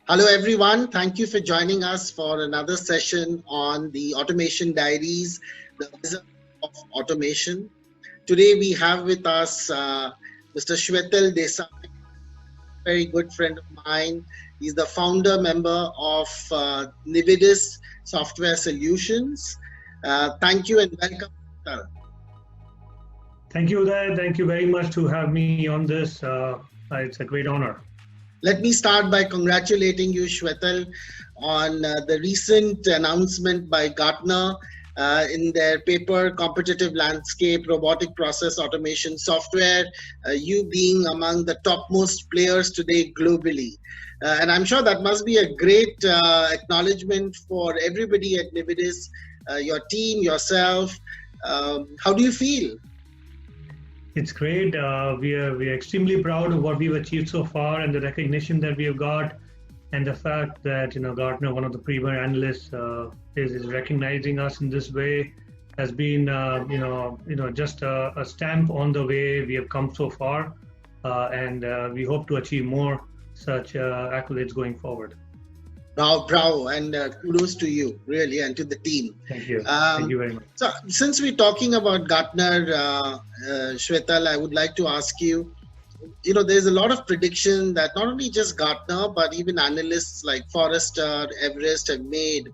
Hello, everyone. Thank you for joining us for another session on the Automation Diaries, the Wizard of Automation. Today, we have with us Mr. Shvetal Desai, a very good friend of mine. He's the founder member of Nividous Software Solutions. Thank you and welcome, Shvetal. Thank you, Uday. Thank you very much to have me on this. It's a great honor. Let me start by congratulating you, Shvetal, on the recent announcement by Gartner in their paper Competitive Landscape Robotic Process Automation Software, you being among the topmost players today globally. And I'm sure that must be a great acknowledgement for everybody at Nividous, your team, yourself. How do you feel? It's great. We are extremely proud of what we've achieved so far and the recognition that we have got, and the fact that Gartner, one of the premier analysts, is recognizing us in this way has been just a stamp on the way we have come so far, and we hope to achieve more such accolades going forward. Bravo, and kudos to you, really, and to the team. Thank you. Thank you very much. So, since we're talking about Gartner, Shvetal, I would like to ask you, there's a lot of prediction that not only just Gartner, but even analysts like Forrester, Everest have made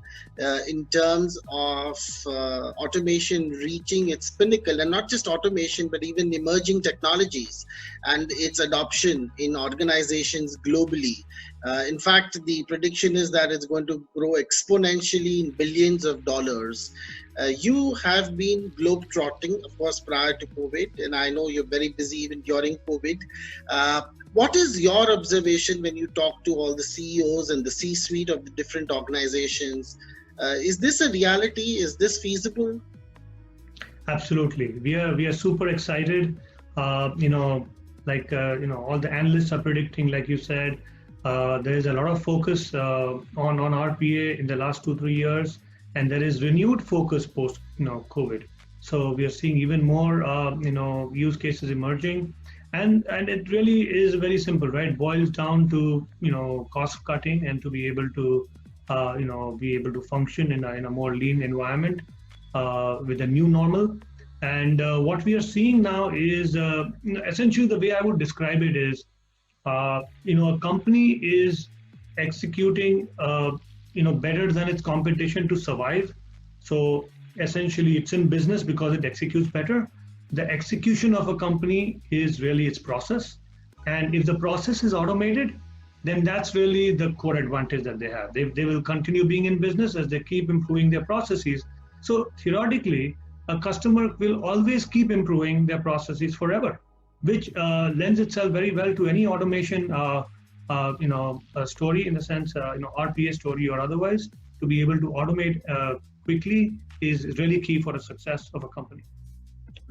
in terms of automation reaching its pinnacle, and not just automation, but even emerging technologies and its adoption in organizations globally. In fact, the prediction is that it's going to grow exponentially in billions of dollars. You have been globe-trotting, of course, prior to COVID, and I know you're very busy even during COVID. What is your observation when you talk to all the CEOs and the C-suite of the different organizations? Is this a reality? Is this feasible? Absolutely. We are super excited. All the analysts are predicting, like you said, there is a lot of focus on RPA in the last 2-3 years, and there is renewed focus post COVID. So we are seeing even more use cases emerging, and it really is very simple, right? It boils down to cost cutting and to be able to function in a more lean environment with a new normal. And what we are seeing now is essentially the way I would describe it is a company is executing better than its competition to survive. So essentially it's in business because it executes better. The execution of a company is really its process. And if the process is automated, then that's really the core advantage that they have. They will continue being in business as they keep improving their processes. So theoretically, a customer will always keep improving their processes forever, which lends itself very well to any automation story, in the sense, RPA story or otherwise. To be able to automate quickly is really key for the success of a company.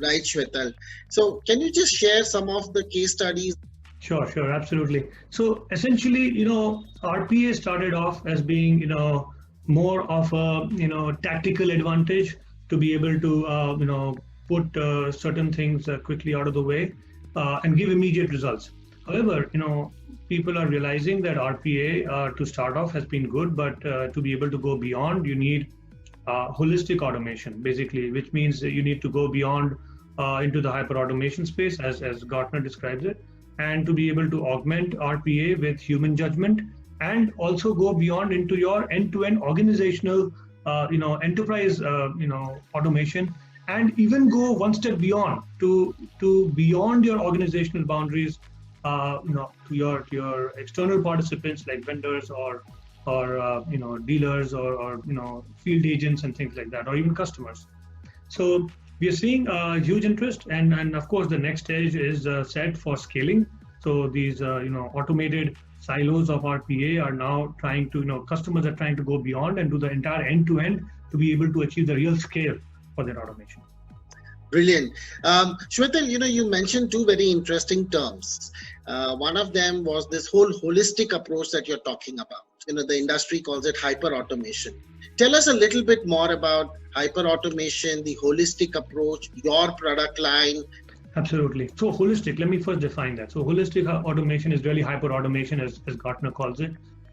Right, Shvetal. So can you just share some of the case studies? Sure, absolutely. So essentially, RPA started off as being, more of a, tactical advantage to be able to, put certain things quickly out of the way and give immediate results. However, people are realizing that RPA to start off has been good, but to be able to go beyond, you need holistic automation, basically, which means that you need to go beyond into the hyperautomation space, as Gartner describes it, and to be able to augment RPA with human judgment, and also go beyond into your end-to-end organizational, enterprise, automation, and even go one step beyond to beyond your organizational boundaries, to your external participants like vendors or dealers or field agents and things like that, or even customers. So we are seeing huge interest, and of course the next stage is set for scaling. So these automated silos of RPA are now trying to, customers are trying to go beyond and do the entire end-to-end to be able to achieve the real scale for their automation. Brilliant. Shvetal, you mentioned two very interesting terms. One of them was this whole holistic approach that you're talking about. The industry calls it hyperautomation. Tell us a little bit more about hyperautomation, the holistic approach, your product line. Absolutely. So holistic, let me first define that. So holistic automation is really hyperautomation, as Gartner calls it.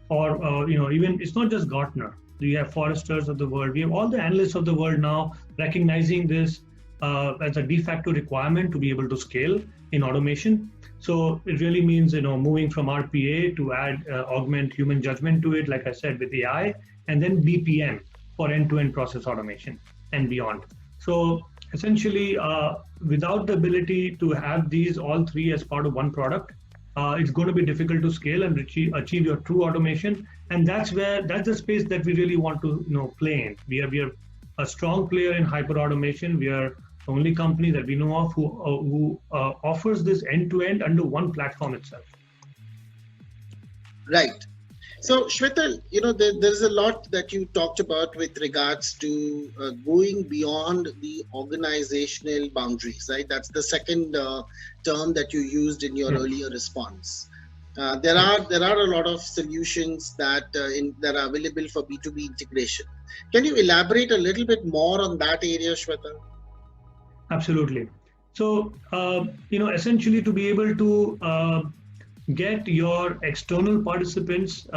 or even it's not just Gartner. We have Foresters of the world. We have all the analysts of the world now recognizing this as a de facto requirement to be able to scale in automation. So it really means moving from RPA to add augment human judgment to it, like I said, with AI, and then BPM for end-to-end process automation and beyond. So essentially, without the ability to have these all three as part of one product, it's going to be difficult to scale and achieve your true automation. And that's the space that we really want to play in. We are a strong player in hyperautomation. We are the only company that we know of who offers this end-to-end under one platform itself. Right. So, Shvetal, there's a lot that you talked about with regards to going beyond the organizational boundaries, right? That's the second term that you used in your earlier response. There are a lot of solutions that are available for B2B integration. Can you elaborate a little bit more on that area, Shvetal? Absolutely. So, essentially, to be able to get your external participants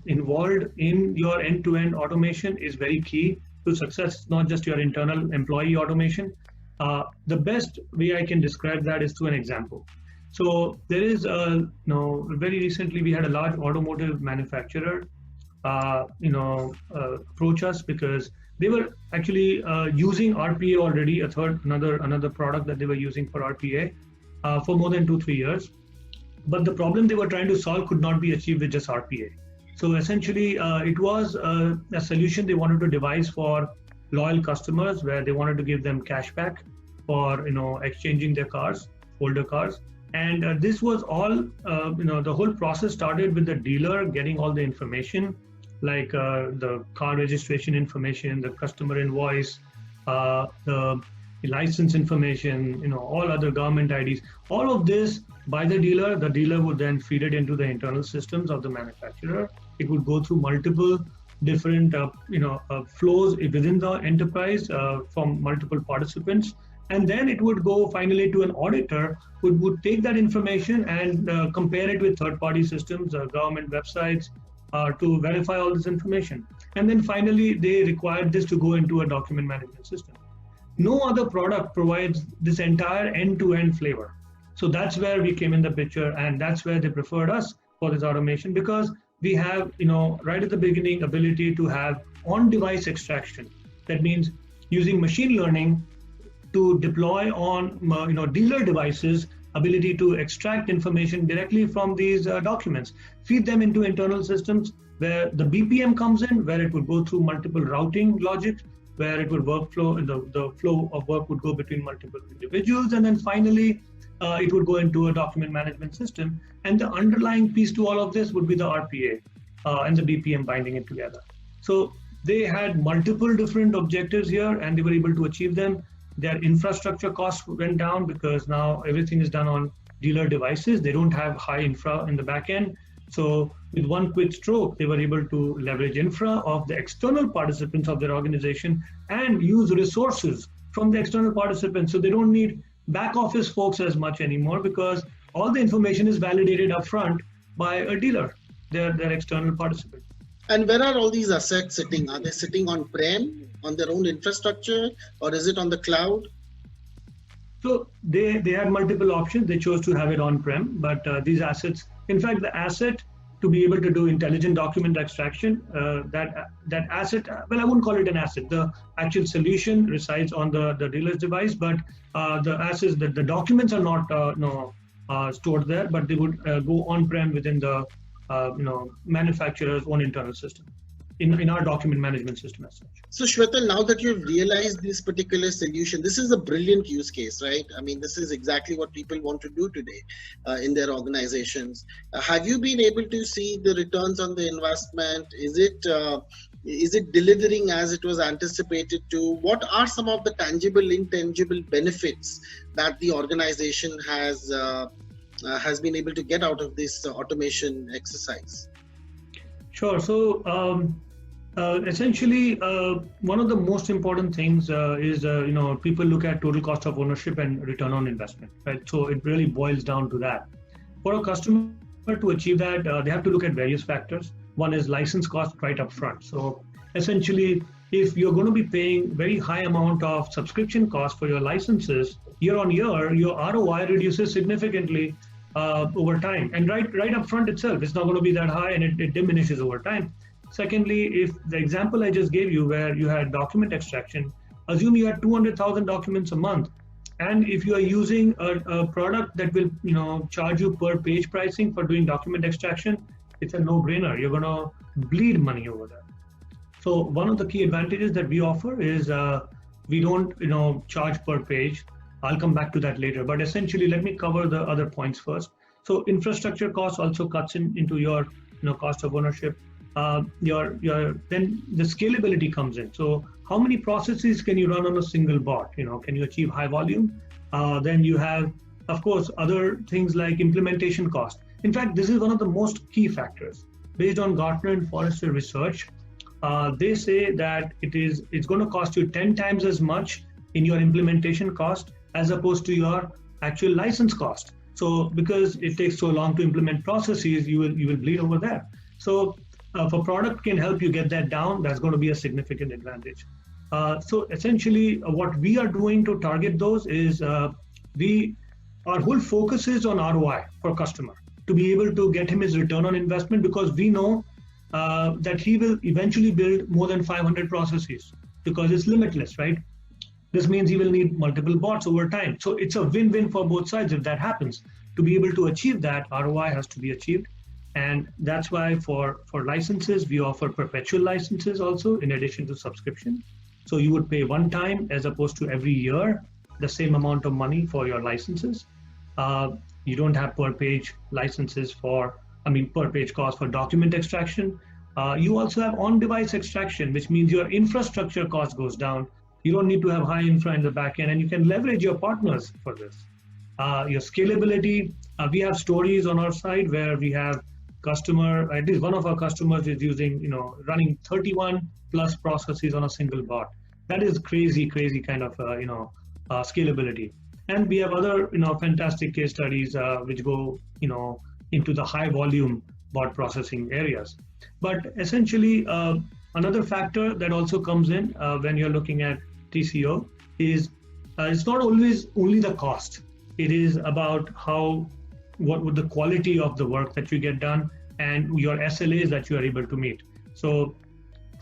involved in your end-to-end automation is very key to success, not just your internal employee automation. The best way I can describe that is through an example. So there is, very recently we had a large automotive manufacturer, approach us because they were actually using RPA already, another product that they were using for RPA for more than 2-3 years. But the problem they were trying to solve could not be achieved with just RPA. So essentially, it was a solution they wanted to devise for loyal customers, where they wanted to give them cash back for exchanging their cars, older cars. And this was all, the whole process started with the dealer getting all the information, like the car registration information, the customer invoice, the license information, all other government IDs, all of this by the dealer. The dealer would then feed it into the internal systems of the manufacturer. It would go through multiple different, flows within the enterprise from multiple participants. And then it would go finally to an auditor who would take that information and compare it with third-party systems, government websites, to verify all this information. And then finally, they required this to go into a document management system. No other product provides this entire end-to-end flavor. So that's where we came in the picture, and that's where they preferred us for this automation, because we have, right at the beginning, ability to have on-device extraction. That means using machine learning to deploy on, dealer devices, ability to extract information directly from these documents, feed them into internal systems where the BPM comes in, where it would go through multiple routing logic, where it would the flow of work would go between multiple individuals, and then finally it would go into a document management system. And the underlying piece to all of this would be the RPA and the BPM binding it together. So they had multiple different objectives here, and they were able to achieve them. Their infrastructure costs went down because now everything is done on dealer devices. They don't have high infra in the back end. So with one quick stroke, they were able to leverage infra of the external participants of their organization and use resources from the external participants. So they don't need back office folks as much anymore, because all the information is validated upfront by a dealer, their external participant. And where are all these assets sitting? Are they sitting on-prem, on their own infrastructure, or is it on the cloud? So they had multiple options. They chose to have it on-prem, but these assets, in fact, the asset to be able to do intelligent document extraction, that asset, well, I wouldn't call it an asset. The actual solution resides on the dealer's device, but the assets, the documents are not stored there, but they would go on-prem within the manufacturer's own internal system, in our document management system as such. So Shvetal, now that you've realized this particular solution, this is a brilliant use case, right? I mean, this is exactly what people want to do today in their organizations. Have you been able to see the returns on the investment? Is it delivering as it was anticipated to? What are some of the tangible, intangible benefits that the organization has been able to get out of this automation exercise? Sure. So essentially, one of the most important things is, people look at total cost of ownership and return on investment, right? So it really boils down to that. For a customer to achieve that, they have to look at various factors. One is license cost right up front. So essentially, if you're going to be paying very high amount of subscription cost for your licenses year on year, your ROI reduces significantly over time. And right up front itself, it's not going to be that high, and it diminishes over time. Secondly, if the example I just gave you where you had document extraction, assume you had 200,000 documents a month, and if you are using a product that will charge you per page pricing for doing document extraction, it's a no-brainer. You're going to bleed money over there. So one of the key advantages that we offer is we don't charge per page. I'll come back to that later, but essentially let me cover the other points first. So infrastructure cost also cuts into your cost of ownership. Your then the scalability comes in. So how many processes can you run on a single bot? Can you achieve high volume? Then you have, of course, other things like implementation cost. In fact, this is one of the most key factors. Based on Gartner and Forrester research, they say that it's going to cost you 10 times as much in your implementation cost as opposed to your actual license cost. So because it takes so long to implement processes, you will bleed over there. So if a product can help you get that down, that's going to be a significant advantage. So essentially, what we are doing to target those is our whole focus is on ROI for customer, to be able to get him his return on investment, because we know that he will eventually build more than 500 processes because it's limitless, right? This means he will need multiple bots over time. So it's a win-win for both sides if that happens. To be able to achieve that, ROI has to be achieved. And that's why for licenses, we offer perpetual licenses also in addition to subscription. So you would pay one time as opposed to every year, the same amount of money for your licenses. You don't have per page licenses per page cost for document extraction. You also have on-device extraction, which means your infrastructure cost goes down. You don't need to have high infra in the back end, and you can leverage your partners for this. Your scalability, we have stories on our side where we have at least one of our customers is using, running 31 plus processes on a single bot. That is crazy kind of, scalability. And we have other, fantastic case studies which go, into the high volume bot processing areas. But essentially, another factor that also comes in when you're looking at TCO is it's not always only the cost. It is about what would the quality of the work that you get done and your SLAs that you are able to meet. So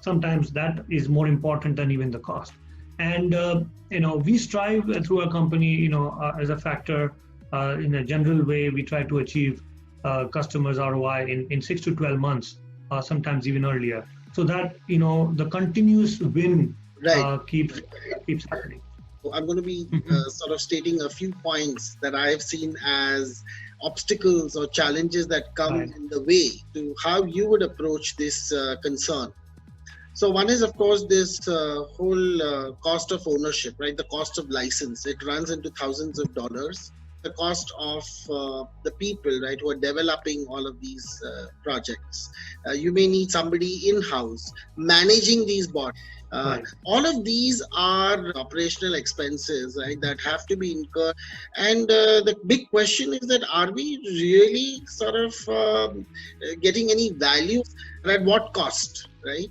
sometimes that is more important than even the cost. And we strive through our company, as a factor in a general way, we try to achieve customers ROI in 6 to 12 months, sometimes even earlier. So that the continuous win keeps happening. I'm going to be sort of stating a few points that I've seen as obstacles or challenges that come in the way to how you would approach this concern. So one is, of course, this whole cost of ownership, right? The cost of license. It runs into thousands of dollars. The cost of the people, right, who are developing all of these projects. You may need somebody in-house managing these bots. All of these are operational expenses, right, that have to be incurred. And the big question is that are we really sort of getting any value, at what cost, right?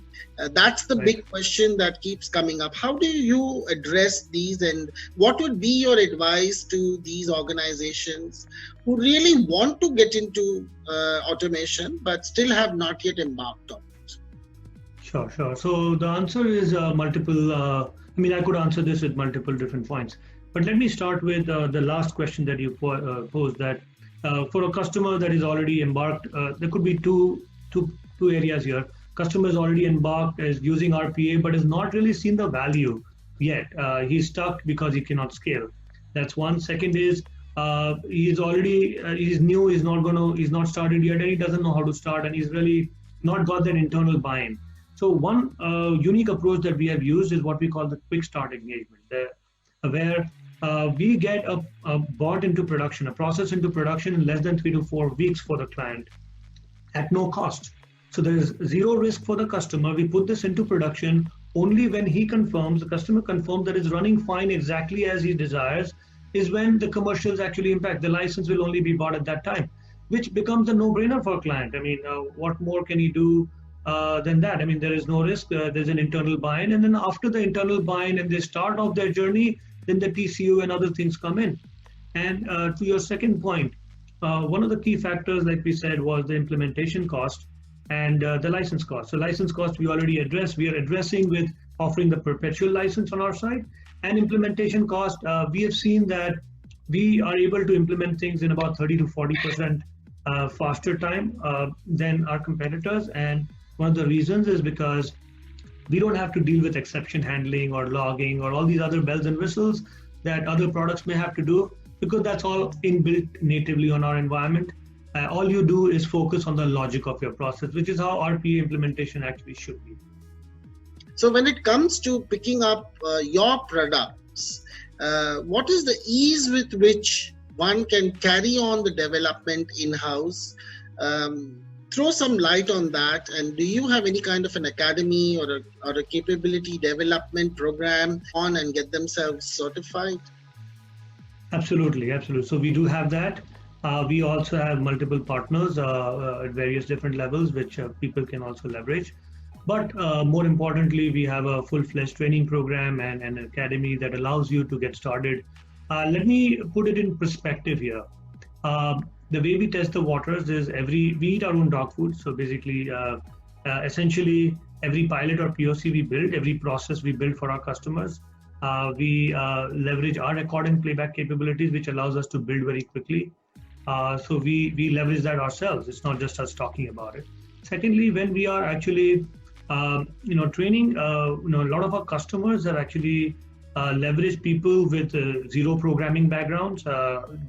That's the big question that keeps coming up. How do you address these, and what would be your advice to these organizations who really want to get into automation but still have not yet embarked on it? Sure. So the answer is multiple. I could answer this with multiple different points, but let me start with the last question that you posed, that for a customer that is already embarked, there could be two areas here. Customers already embarked as using RPA, but has not really seen the value yet. He's stuck because he cannot scale. That's one. Second is he's new, he's not started yet, and he doesn't know how to start, and he's really not got that internal buy-in. So one unique approach that we have used is what we call the quick start engagement, where we get a bot into production, a process into production in less than 3 to 4 weeks for the client at no cost. So there is zero risk for the customer. We put this into production only when the customer confirms that it's running fine exactly as he desires, is when the commercials actually impact. The license will only be bought at that time. which becomes a no-brainer for a client. I mean, what more can you do than that? I mean, there is no risk. There's an internal buy-in, and then after the internal buy-in and they start off their journey, then the TCO and other things come in. And to your second point, one of the key factors, like we said, was the implementation cost and the license cost. So license cost we already addressed. We are addressing with offering the perpetual license on our side. And implementation cost, we have seen that we are able to implement things in about 30 to 40% faster time than our competitors. And one of the reasons is because we don't have to deal with exception handling or logging or all these other bells and whistles that other products may have to do, because that's all inbuilt natively on our environment. All you do is focus on the logic of your process, which is how RPA implementation actually should be. So when it comes to picking up your products, what is the ease with which one can carry on the development in-house? Throw some light on that. And do you have any kind of an academy or a capability development program on and get themselves certified? Absolutely. So we do have that. We also have multiple partners at various different levels, which people can also leverage. But more importantly, we have a full-fledged training program and an academy that allows you to get started. Let me put it in perspective here. The way we test the waters is we eat our own dog food. So basically, essentially, every pilot or POC we build, every process we build for our customers, we leverage our record and playback capabilities, which allows us to build very quickly. So we leverage that ourselves. It's not just us talking about it. Secondly, when we are actually training, a lot of our customers have actually leveraged people with zero programming backgrounds.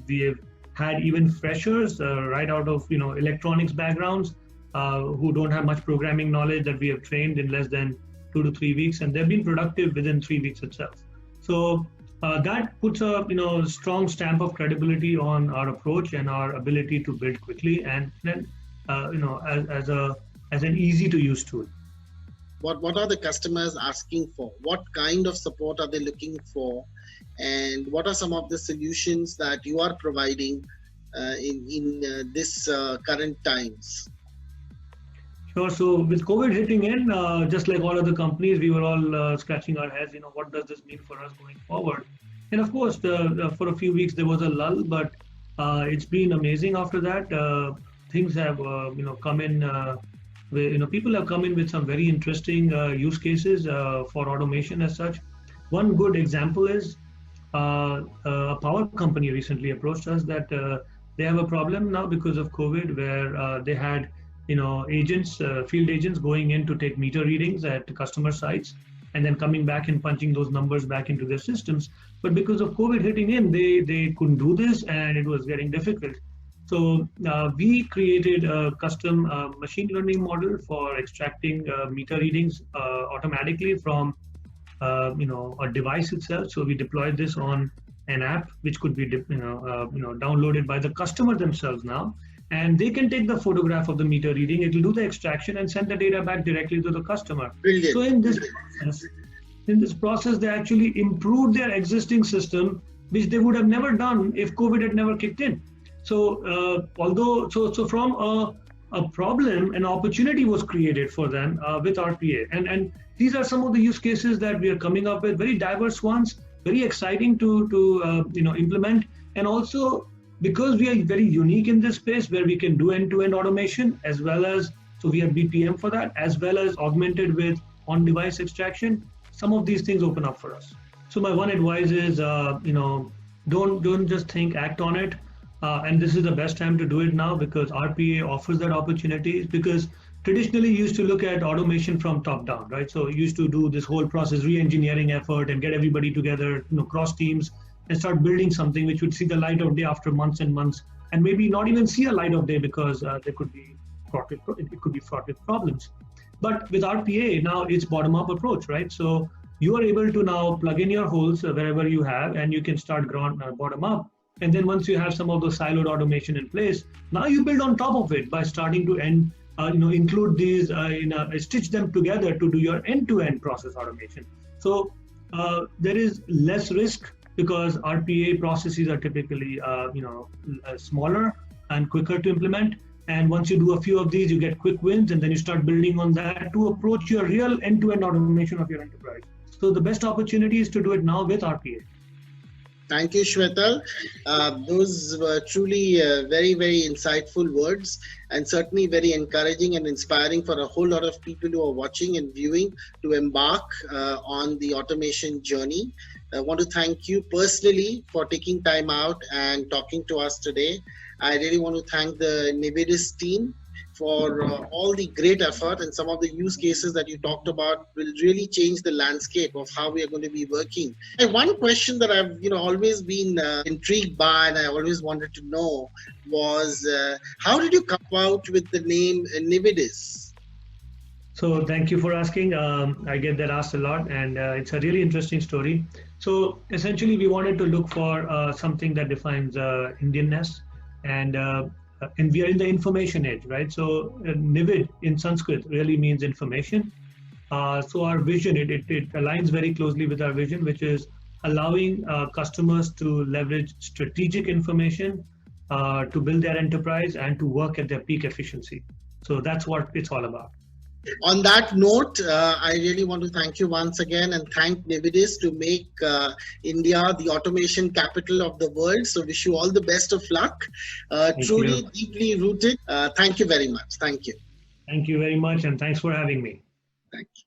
We have had even freshers right out of electronics backgrounds who don't have much programming knowledge that we have trained in less than 2 to 3 weeks, and they've been productive within 3 weeks itself. So that puts a strong stamp of credibility on our approach and our ability to build quickly, and then as an easy to use tool. What are the customers asking for? What kind of support are they looking for? And what are some of the solutions that you are providing in this current times? Sure. So with COVID hitting in, just like all other companies, we were all scratching our heads. What does this mean for us going forward? And of course, for a few weeks there was a lull, but it's been amazing after that. Things have come in. People have come in with some very interesting use cases for automation as such. One good example is a power company recently approached us that they have a problem now because of COVID, where they had agents, field agents going in to take meter readings at customer sites and then coming back and punching those numbers back into their systems. But because of COVID hitting in, they couldn't do this and it was getting difficult. So we created a custom machine learning model for extracting meter readings automatically from a device itself. So we deployed this on an app which could be downloaded by the customer themselves now, and they can take the photograph of the meter reading. It will do the extraction and send the data back directly to the customer. Brilliant. So in this process, they actually improved their existing system, which they would have never done if COVID had never kicked in. So from a problem, an opportunity was created for them with RPA, and these are some of the use cases that we are coming up with, very diverse ones, very exciting to implement, and also because we are very unique in this space where we can do end-to-end automation as well as, so we have BPM for that, as well as augmented with on-device extraction. Some of these things open up for us. So my one advice is, don't just think, act on it. And this is the best time to do it now because RPA offers that opportunity. Because traditionally you used to look at automation from top down, right? So you used to do this whole process re-engineering effort and get everybody together, cross teams, and start building something which would see the light of day after months and months, and maybe not even see a light of day because it could be fraught with problems. But with RPA now it's bottom-up approach, right? So you are able to now plug in your holes wherever you have, and you can start bottom up. And then once you have some of those siloed automation in place, now you build on top of it by starting to include these, stitch them together to do your end-to-end process automation. So there is less risk because RPA processes are typically smaller, and quicker to implement. And once you do a few of these, you get quick wins, and then you start building on that to approach your real end-to-end automation of your enterprise. So the best opportunity is to do it now with RPA. Thank you, Shvetal. Those were truly very, very insightful words, and certainly very encouraging and inspiring for a whole lot of people who are watching and viewing to embark on the automation journey. I want to thank you personally for taking time out and talking to us today. I really want to thank the Nividous team for all the great effort, and some of the use cases that you talked about will really change the landscape of how we are going to be working. And one question that I've always been intrigued by, and I always wanted to know, was how did you come out with the name Nividous? So thank you for asking. I get that asked a lot, and it's a really interesting story. So essentially, we wanted to look for something that defines Indianness, and we are in the information age, right? So Nivid in Sanskrit really means information. So our vision, it aligns very closely with our vision, which is allowing customers to leverage strategic information to build their enterprise and to work at their peak efficiency. So that's what it's all about. On that note, I really want to thank you once again and thank Nividous to make India the automation capital of the world. So wish you all the best of luck. Truly, you. deeply rooted. Thank you very much. Thank you. Thank you very much, and thanks for having me. Thank you.